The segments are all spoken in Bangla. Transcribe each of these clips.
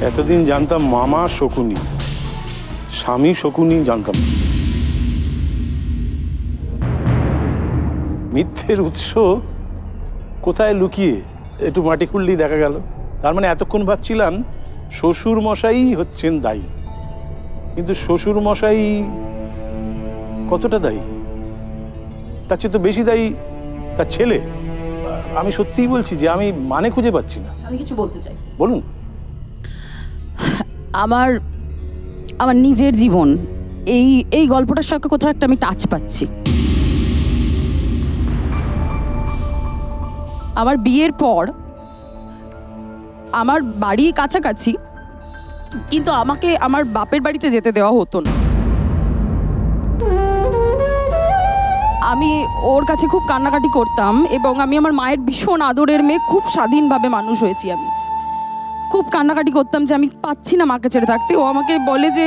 এতদিন জানতাম মামা শকুনি, স্বামী শকুনি জানতাম না। মিথ্যের উৎস কোথায় লুকিয়ে একটু মাটি খুললেই দেখা গেল। তার মানে এতক্ষণ ভাবছিলাম শ্বশুর মশাই হচ্ছেন দায়ী, কিন্তু শ্বশুর মশাই কতটা দায়ী? তার চেয়ে তো বেশি দায়ী তার ছেলে। আমি সত্যিই বলছি যে আমি মানে খুঁজে পাচ্ছি না। আমি কিছু বলতে চাই। বলুন। আমার আমার নিজের জীবন, এই গল্পটার সঙ্গে কোথাও একটা আমি টাচ পাচ্ছি। আমার বিয়ের পর আমার বাড়ি কাছাকাছি, কিন্তু আমাকে আমার বাপের বাড়িতে যেতে দেওয়া হতো না। আমি ওর কাছে খুব কান্নাকাটি করতাম এবং আমি আমার মায়ের ভীষণ আদরের মেয়ে, খুব স্বাধীনভাবে মানুষ হয়েছি আমি। খুব কান্নাকাটি করতাম যে আমি পাচ্ছি না মাকে ছেড়ে থাকতে। ও আমাকে বলে যে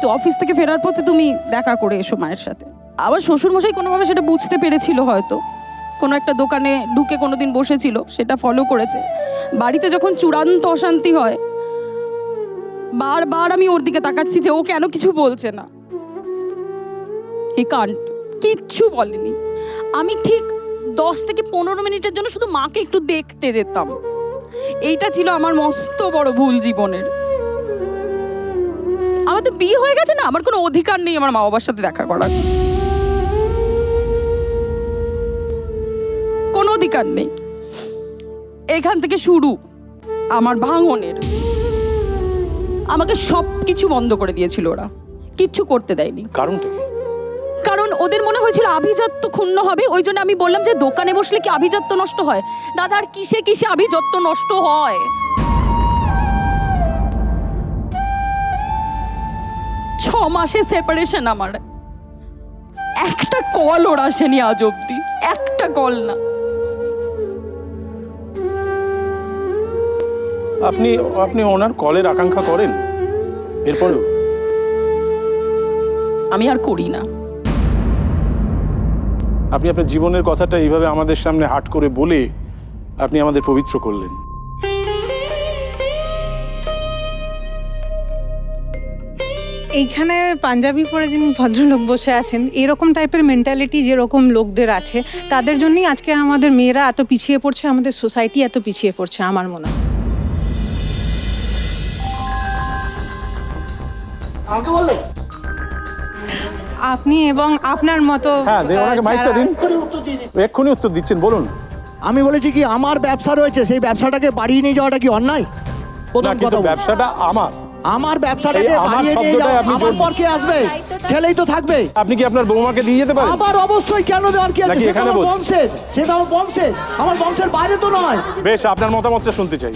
তো অফিস থেকে ফেরার পথে তুমি দেখা করে এসো মায়ের সাথে। আবার শ্বশুরমশাই কোনোভাবে সেটা বুঝতে পেরেছিল, হয়তো কোনো একটা দোকানে ঢুকে কোনোদিন বসেছিল, সেটা ফলো করেছে। বাড়িতে যখন চূড়ান্ত অশান্তি হয়, বারবার আমি ওর দিকে তাকাচ্ছি যে ও কেন কিছু বলছে না। হি কান্ট, কিচ্ছু বলেনি। আমি ঠিক 10 থেকে 15 মিনিটের জন্য শুধু মাকে একটু দেখতে যেতাম। এইটা ছিল আমার মস্ত বড় ভুল জীবনের। আমার তো বিয়ে হয়ে গেছে না, আমার কোনো অধিকার নেই আমার মা বাবার সাথে দেখা করার, কোনো অধিকার নেই। এখান থেকে শুরু আমার ভাঙনের। আমাকে সব কিছু বন্ধ করে দিয়েছিল ওরা, কিচ্ছু করতে দেয়নি। কারণটা কি? কারণ ওদের মনে হয়েছিল আভিজাত্য ক্ষুণ্ণ হবে। ওই জন্য আমি বললাম যে দোকানে বসলে কি আভিজাত্য নষ্ট হয়? দাদা, আর কিসে কিসে আভিজাত্য নষ্ট হয়? 6 মাসে সেপারেশন আমার, একটা কল ওর আসেনি আজ অব্দি, একটা কল না। আপনি আপনি ওনার কলের আকাঙ্ক্ষা করেন? এরপরেও আমি আর করি না। আপনি আপনার জীবনের কথাটা এইভাবে আমাদের সামনে হাট করে বলে আপনি আমাদের পবিত্র করলেন। এইখানে পাঞ্জাবি পরে যিনি ভদ্রলোক বসে আছেন, এরকম টাইপের মেন্টালিটি যেরকম লোকদের আছে, তাদের জন্যই আজকে আমাদের মেয়েরা এত পিছিয়ে পড়ছে, আমাদের সোসাইটি এত পিছিয়ে পড়ছে আমার মনে হয়। আপনি এবং আপনার মতো হ্যাঁ, ওনাকে মাইকটা দিন, এক্ষুনি উত্তর দিচ্ছেন, বলুন। আমি বলেছি কি আমার ব্যবসা রয়েছে, সেই ব্যবসাটাকে বাড়িয়ে নিয়ে যাওয়াটা কি অন্যায়? না, কিন্তু ব্যবসাটা আমার ব্যবসাটাকে এই আমার বাড়িয়ে নিয়ে শব্দটাই যাওয়া আপনি আমার জোর পর কে আসবে? ছেলেই তো থাকবে। আপনি কি আপনার বৌমাকে দিয়ে যেতে পারেন? আবার অবশ্যই, কেন দেওয়ার কি আছে? নাকি সেটা এখানে আমার বলছি? বংশের, সেটা আমার বংশের, আমার বংশের বাইরে তো নয়। বেশ, আপনার মতামতটা শুনতে চাই।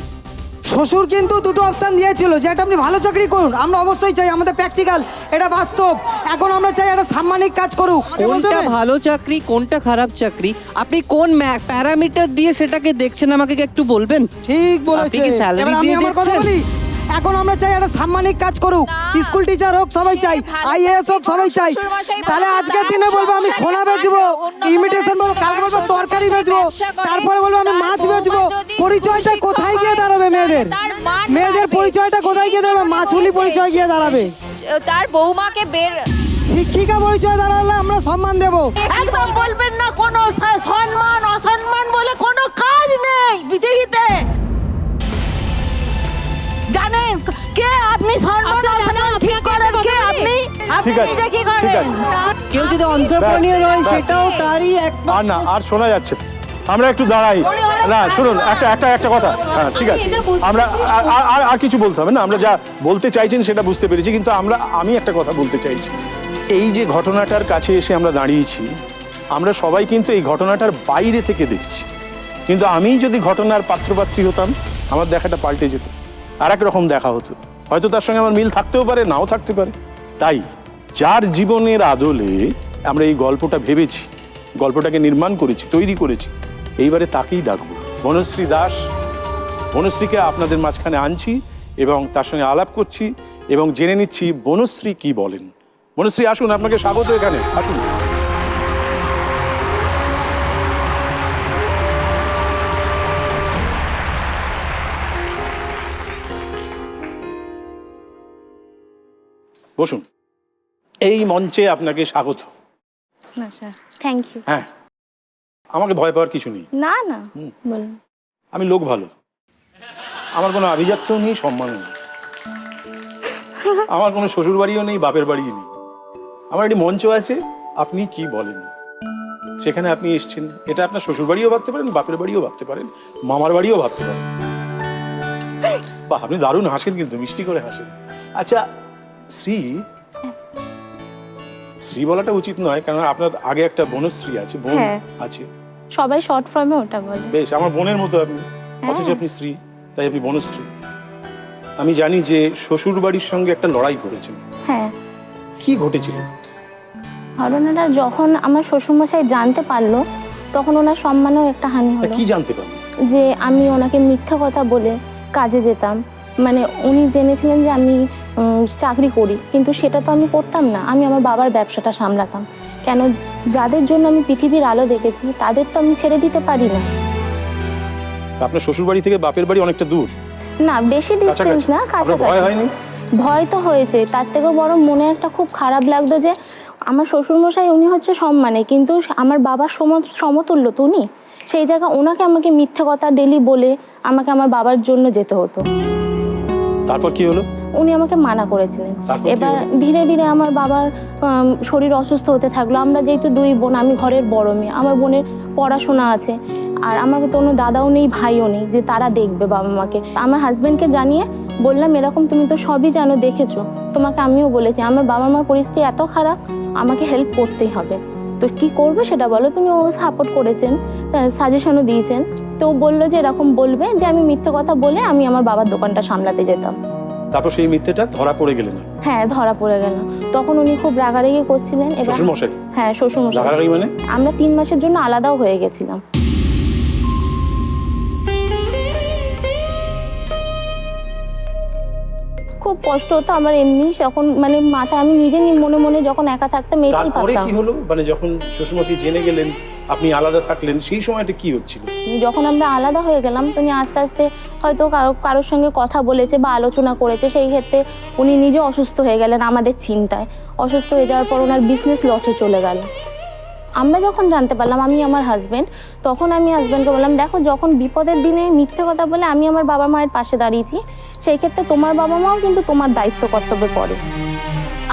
শ্বশুর কিন্তু দুটো অপশন দিয়েছিল, যে একটা আপনি ভালো চাকরি করুন, আমরা অবশ্যই চাই, আমাদের প্র্যাকটিক্যাল, এটা বাস্তব। এখন আমরা চাই একটা সাম্মানিক কাজ করুক। কোনটা ভালো চাকরি, কোনটা খারাপ চাকরি, আপনি কোন প্যারামিটার দিয়ে সেটাকে দেখছেন আমাকে একটু বলবেন? ঠিক বলেছেন। আপনি কি স্যালারি এবার আমি দিয়ে আমার কথা দেখছেন? বলি। এখন আমরা চাই একটা সাম্মানিক কাজ করুক, স্কুল টিচার হোক সবাই চাই, আইএএস হোক সবাই চাই। তাহলে আজকের দিনে বলবো আমি সোনা বেচবো, ইমিটেশন বলবো, কালকে বলবো তরকারি বেচবো, তারপরে বলবো আমি মাছ বেচবো। পরিচয়টা কোথায় গিয়ে দাঁড়াবে মেয়েদের? মেয়েদের পরিচয়টা কোথায় গিয়ে দাঁড়াবে? মাছুলি পরিচয় গিয়ে দাঁড়াবে। তার বৌমাকে বের শিক্ষিকা পরিচয় দাঁড়ালে আমরা সম্মান দেবো। একদম বলবেন না, কোনো সম্মান অসম্মান বলে কোনো কাজ নেই পৃথিবীতে। জানেন কে আপনি? সম্মান অসম্মান ঠিক করেন কে আপনি? আপনি ঠিক আছে, নিজে কি ঠিক করেন? আছে। কেউ যদি এন্টারপ্রেনিউর হয় ব্যাস, সেটাও তারই এক। আর না, আর শোনা যাচ্ছে না। আমরা একটু দাঁড়াই। না, শুনুন, একটা কথা। হ্যাঁ, ঠিক আছে, আমরা আর কিছু বলতে হবে না। আমরা যা বলতে চাইছেন সেটা বুঝতে পেরেছি, কিন্তু আমি একটা কথা বলতে চাইছি। এই যে ঘটনাটার কাছে এসে আমরা দাঁড়িয়েছি, আমরা সবাই কিন্তু এই ঘটনাটার বাইরে থেকে দেখছি, কিন্তু আমি যদি ঘটনার পাত্রপাত্রী হতাম, আমার দেখাটা পাল্টে যেত, আর এক রকম দেখা হতো। হয়তো তার সঙ্গে আমার মিল থাকতেও পারে, নাও থাকতে পারে। তাই যার জীবনের আদলে আমরা এই গল্পটা ভেবেছি, গল্পটাকে নির্মাণ করেছি, তৈরি করেছি, এইবারে তাকেই ডাকবো। বনশ্রী দাস। বনশ্রীকে আপনাদের মাঝখানে আনছি এবং তার সঙ্গে আলাপ করছি এবং জেনে নিচ্ছি বনশ্রী কি বলেন। বনশ্রী, আসুন, আপনাকে স্বাগত এখানে, আসুন। বসুন। এই মঞ্চে আপনাকে স্বাগত। না স্যার, থ্যাংক ইউ। হ্যাঁ, আমাকে ভয় পাওয়ার কিছু নেই। না না, বলুন। আমি লোক ভালো, আমার কোনো আভিজাত্যও নেই, সম্মানও নেই, আমার কোনো শ্বশুর বাড়িও নেই, বাপের বাড়িও নেই। আমার একটি মঞ্চ আছে, আপনি কি বলেন সেখানে আপনি এসেছেন। এটা আপনার শ্বশুর বাড়িও ভাবতে পারেন, বাপের বাড়িও ভাবতে পারেন, মামার বাড়িও ভাবতে পারেন। বাহ, আপনি দারুণ হাসেন, কিন্তু মিষ্টি করে হাসেন। আচ্ছা, শ্রী শ্রী বলাটা উচিত নয়, কারণ আপনার আগে একটা বনশ্রী আছে, বোন হ্যাঁ। আছে। সবাই শর্ট ফর্মে ওটা বলে। বেশ, আমার বোনের মতো আপনি, অথচ আপনি শ্রী, তাই আপনি বনশ্রী। আমি জানি যে শ্বশুর বাড়ির সঙ্গে একটা লড়াই করেছেন, হ্যাঁ, কি ঘটেছিল? ঘটনাটা যখন আমার শ্বশুরমশাই জানতে পারলো, তখন ওনার সম্মানেও একটা হানি তা হলো। কি জানতে পারলেন? যে আমি ওনাকে মিথ্যা কথা বলে কাজে যেতাম, মানে উনি জেনেছিলেন যে আমি চাকরি করি, কিন্তু সেটা তো আমি করতাম না। আমি আমার বাবার ব্যবসাটা সামলাতাম। কেন, যাদের জন্য আমি পৃথিবীর আলো দেখেছি তাদের তো আমি ছেড়ে দিতে পারি না। আপনার শ্বশুর বাড়ি থেকে বাপের বাড়ি অনেকটা দূর? না, বেশি ডিস্টেন্স না, আপনার ভয় কাছাকাছি। হয়নি? ভয় তো হয়েছে, তার থেকেও বড় মনে একটা খুব খারাপ লাগতো যে আমার শ্বশুরমশাই উনি হচ্ছে সম্মানে, কিন্তু আমার বাবার সমতুল্য তো উনি। সেই জায়গায় ওনাকে আমাকে মিথ্যে কথা ডেলি বলে আমাকে আমার বাবার জন্য যেতে হতো। তারপর কি হলো? উনি আমাকে মানা করেছিলেন। তারপর কি এবার হলো? ধীরে ধীরে আমার বাবার শরীর অসুস্থ হতে থাকলো। আমরা যেহেতু দুই বোন, আমি ঘরের বড় মেয়ে, আমার বোনের পড়াশোনা আছে, আর আমার তো কোনো দাদাও নেই, ভাইও নেই যে তারা দেখবে বাবা মাকে। আমার হাজব্যান্ডকে জানিয়ে বললাম, এরকম তুমি তো সবই জানো, দেখেছো, তোমাকে আমিও বলেছি আমার বাবা মার পরিস্থিতি এত খারাপ, আমাকে হেল্প করতেই হবে। তো কি করবে সেটা বলো। তুমি ও সাপোর্ট করেছেন, সাজেশনও দিয়েছেন। তো ও বললো যে এরকম বলবে, যে আমি মিথ্যে কথা বলে আমি আমার বাবার দোকানটা সামলাতে যেতাম। তারপর সেই মিথ্যেটা ধরা পড়ে গেলেন? হ্যাঁ, ধরা পড়ে গেল। তখন উনি খুব রাগারাগি করছিলেন। এবার শ্বশুরমশাই? হ্যাঁ, শ্বশুরমশাই। রাগারাগি মানে? আমরা 3 মাসের জন্য আলাদাও হয়ে গেছিলাম। খুব কষ্ট হতো আমার এমনি, যখন মানে মাথা আমি নিজে মনে মনে যখন একা থাকতাম এটাই তারপরে ভাবতাম। কি হলো? মানে যখন শ্বশুরমশাই জেনে গেলেন আপনি আলাদা থাকলেন, সেই সময়টা কি হচ্ছিল? যখন আমরা আলাদা হয়ে গেলাম, তিনি আস্তে আস্তে হয়তো কারোর সঙ্গে কথা বলেছে বা আলোচনা করেছে, সেই ক্ষেত্রে উনি নিজে অসুস্থ হয়ে গেলেন আমাদের চিন্তায়। অসুস্থ হয়ে যাওয়ার পর ওনার বিজনেস লসে চলে গেল। আমরা যখন জানতে পারলাম, আমি আমার হাজব্যান্ড, তখন আমি হাজব্যান্ডকে বললাম, দেখো, যখন বিপদের দিনে মিথ্যে কথা বলে আমি আমার বাবা মায়ের পাশে দাঁড়িয়েছি, সেই ক্ষেত্রে তোমার বাবা মাও কিন্তু তোমার দায়িত্ব কর্তব্য করে।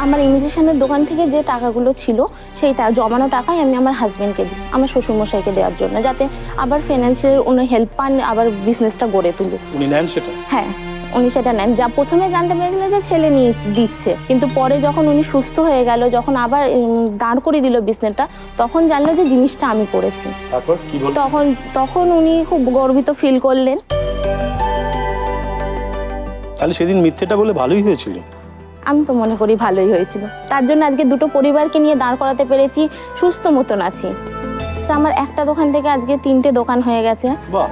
আমার ইমিগ্রেশনের দোকান থেকে যে টাকাগুলো ছিল, সেই জমানো টাকাই আমি আমার হাজব্যান্ডকে দিই, আমার শ্বশুরমশাইকে দেওয়ার জন্য, যাতে আবার ফিনান্সিয়াল উনি হেল্প পান, আবার বিজনেসটা গড়ে তুলুক। উনি নেন সেটা? হ্যাঁ, উনি সেটা নেন। যা প্রথমে জানতে পেরেছিলেন যে ছেলে নিয়ে দিচ্ছে, কিন্তু পরে যখন উনি সুস্থ হয়ে গেল, যখন আবার দাঁড় করে দিল বিজনেসটা, তখন জানলো যে জিনিসটা আমি করেছি। তারপর কি বল? তখন উনি খুব গর্বিত ফিল করলেন। তাহলে সেদিন মিথ্যেটা বলে ভালোই হয়েছিল? আমি তো মনে করি ভালোই হয়েছিল। তার জন্য আজকে দুটো পরিবারকে নিয়ে দাঁড় করাতে পেরেছি, সুস্থ মতন আছি। আমার একটা দোকান থেকে আজকে 3টে দোকান হয়ে গেছে। বাহ,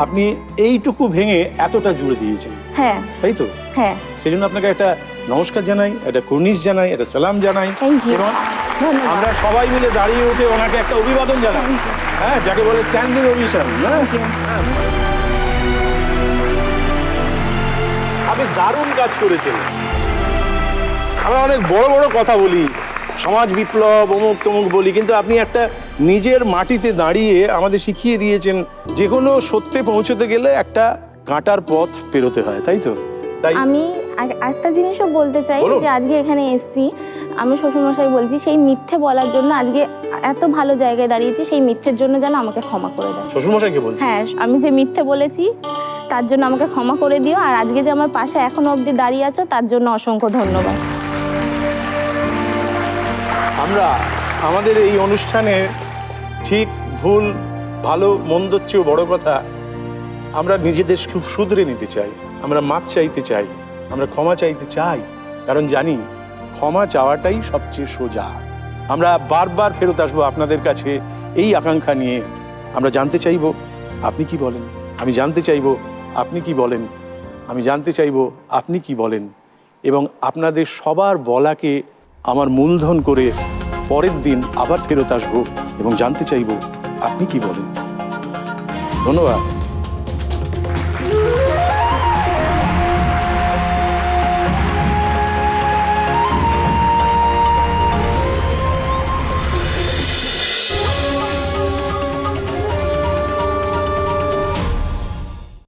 আপনি এইটুকু ভেঙে এতটা জুড়ে দিয়েছেন। হ্যাঁ, তাই তো? হ্যাঁ, সেই জন্য আপনাকে একটা নমস্কার জানাই, একটা কুর্নিশ জানাই, একটা সালাম জানাই। Thank you. এবং আমরা সবাই মিলে দাঁড়িয়ে উঠে ওনাকে একটা অভিবাদন জানাই, হ্যাঁ, যাকে বলে স্ট্যান্ডিং ওভেশন। আপনি দারুণ কাজ করেছেন। আমরা অনেক বড় বড় কথা বলি, সমাজ বিপ্লব, অমুক তমুক বলি, কিন্তু আপনি একটা নিজের মাটিতে দাঁড়িয়ে আমাদের শিখিয়ে দিয়েছেন যে কোনো সত্যে পৌঁছতে গেলে একটা কাঁটার পথ পেরোতে হয়, তাই তো? তাই আমি একটা জিনিসও বলতে চাই, বলুন। যে আজকে এখানে এসেছি, আমি শ্বশুরমশাই বলছি, সেই মিথ্যে বলার জন্য আজকে এত ভালো জায়গায় দাঁড়িয়েছি, সেই মিথ্যের জন্য যেন আমাকে ক্ষমা করে দেয়। শ্বশুরমশাইকে বলছি? হ্যাঁ, আমি যে মিথ্যে বলেছি তার জন্য আমাকে ক্ষমা করে দিও, আর আজকে যে আমার পাশে এখনো অবধি দাঁড়িয়ে আছো তার জন্য অসংখ্য ধন্যবাদ। আমরা আমাদের এই অনুষ্ঠানে ঠিক ভুল ভালো মন্দর চেয়েও বড় কথা, আমরা নিজেদের খুব শুধরে নিতে চাই, আমরা মাপ চাইতে চাই, আমরা ক্ষমা চাইতে চাই, কারণ জানি ক্ষমা চাওয়াটাই সবচেয়ে সোজা। আমরা বারবার ফেরত আসবো আপনাদের কাছে এই আকাঙ্ক্ষা নিয়ে। আমরা জানতে চাইবো আপনি কি বলেন, আমি জানতে চাইবো আপনি কি বলেন, আমি জানতে চাইবো আপনি কি বলেন, এবং আপনাদের সবার বলাকে আমার মূলধন করে পরের দিন আবার ফেরত আসবো এবং জানতে চাইবো আপনি কি বলেন। ধন্যবাদ।